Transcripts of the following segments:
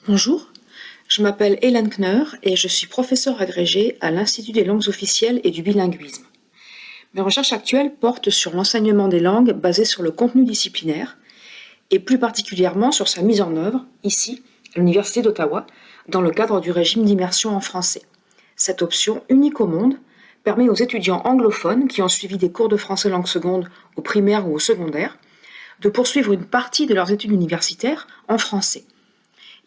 Bonjour, je m'appelle Hélène Kneur et je suis professeure agrégée à l'Institut des langues officielles et du bilinguisme. Mes recherches actuelles portent sur l'enseignement des langues basé sur le contenu disciplinaire et plus particulièrement sur sa mise en œuvre, ici, à l'Université d'Ottawa, dans le cadre du régime d'immersion en français. Cette option, unique au monde, permet aux étudiants anglophones qui ont suivi des cours de français langue seconde au primaire ou au secondaire de poursuivre une partie de leurs études universitaires en français.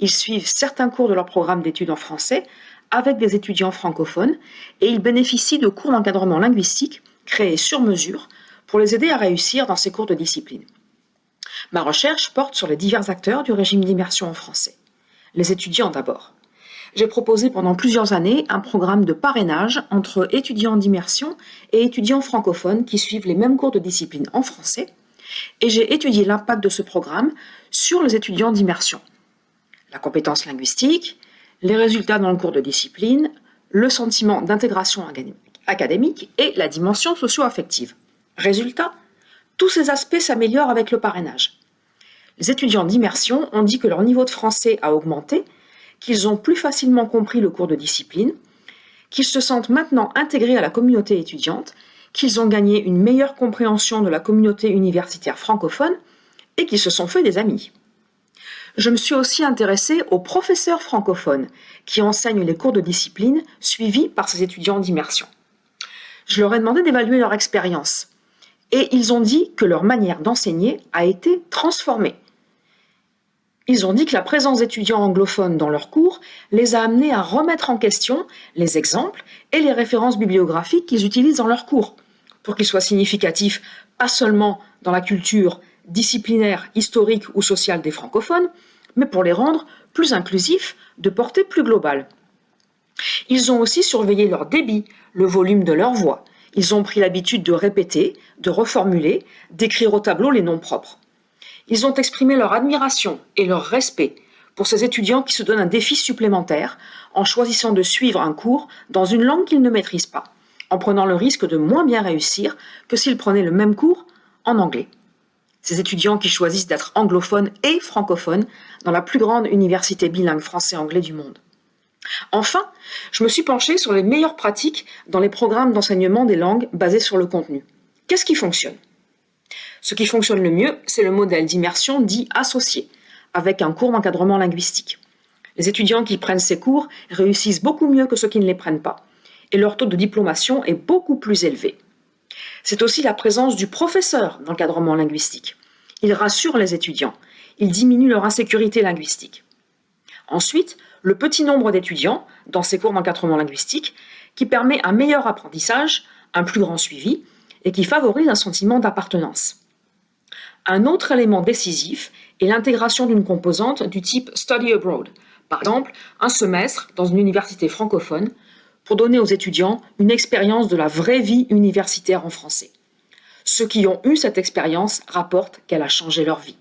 Ils suivent certains cours de leur programme d'études en français avec des étudiants francophones et ils bénéficient de cours d'encadrement linguistique créés sur mesure pour les aider à réussir dans ces cours de discipline. Ma recherche porte sur les divers acteurs du régime d'immersion en français. Les étudiants d'abord. J'ai proposé pendant plusieurs années un programme de parrainage entre étudiants d'immersion et étudiants francophones qui suivent les mêmes cours de discipline en français et j'ai étudié l'impact de ce programme sur les étudiants d'immersion. La compétence linguistique, les résultats dans le cours de discipline, le sentiment d'intégration académique et la dimension socio-affective. Résultat, tous ces aspects s'améliorent avec le parrainage. Les étudiants d'immersion ont dit que leur niveau de français a augmenté, qu'ils ont plus facilement compris le cours de discipline, qu'ils se sentent maintenant intégrés à la communauté étudiante, qu'ils ont gagné une meilleure compréhension de la communauté universitaire francophone et qu'ils se sont fait des amis. Je me suis aussi intéressée aux professeurs francophones qui enseignent les cours de discipline suivis par ces étudiants d'immersion. Je leur ai demandé d'évaluer leur expérience et ils ont dit que leur manière d'enseigner a été transformée. Ils ont dit que la présence d'étudiants anglophones dans leurs cours les a amenés à remettre en question les exemples et les références bibliographiques qu'ils utilisent dans leurs cours, pour qu'ils soient significatifs pas seulement dans la culture disciplinaire, historique ou sociale des francophones, mais pour les rendre plus inclusifs, de portée plus globale. Ils ont aussi surveillé leur débit, le volume de leur voix. Ils ont pris l'habitude de répéter, de reformuler, d'écrire au tableau les noms propres. Ils ont exprimé leur admiration et leur respect pour ces étudiants qui se donnent un défi supplémentaire en choisissant de suivre un cours dans une langue qu'ils ne maîtrisent pas, en prenant le risque de moins bien réussir que s'ils prenaient le même cours en anglais. Ces étudiants qui choisissent d'être anglophones et francophones dans la plus grande université bilingue français-anglais du monde. Enfin, je me suis penchée sur les meilleures pratiques dans les programmes d'enseignement des langues basés sur le contenu. Qu'est-ce qui fonctionne ? Ce qui fonctionne le mieux, c'est le modèle d'immersion dit associé, avec un cours d'encadrement linguistique. Les étudiants qui prennent ces cours réussissent beaucoup mieux que ceux qui ne les prennent pas, et leur taux de diplomation est beaucoup plus élevé. C'est aussi la présence du professeur d'encadrement linguistique. Il rassure les étudiants, il diminue leur insécurité linguistique. Ensuite, le petit nombre d'étudiants dans ces cours d'encadrement linguistique qui permet un meilleur apprentissage, un plus grand suivi et qui favorise un sentiment d'appartenance. Un autre élément décisif est l'intégration d'une composante du type Study Abroad, par exemple un semestre dans une université francophone, pour donner aux étudiants une expérience de la vraie vie universitaire en français. Ceux qui ont eu cette expérience rapportent qu'elle a changé leur vie.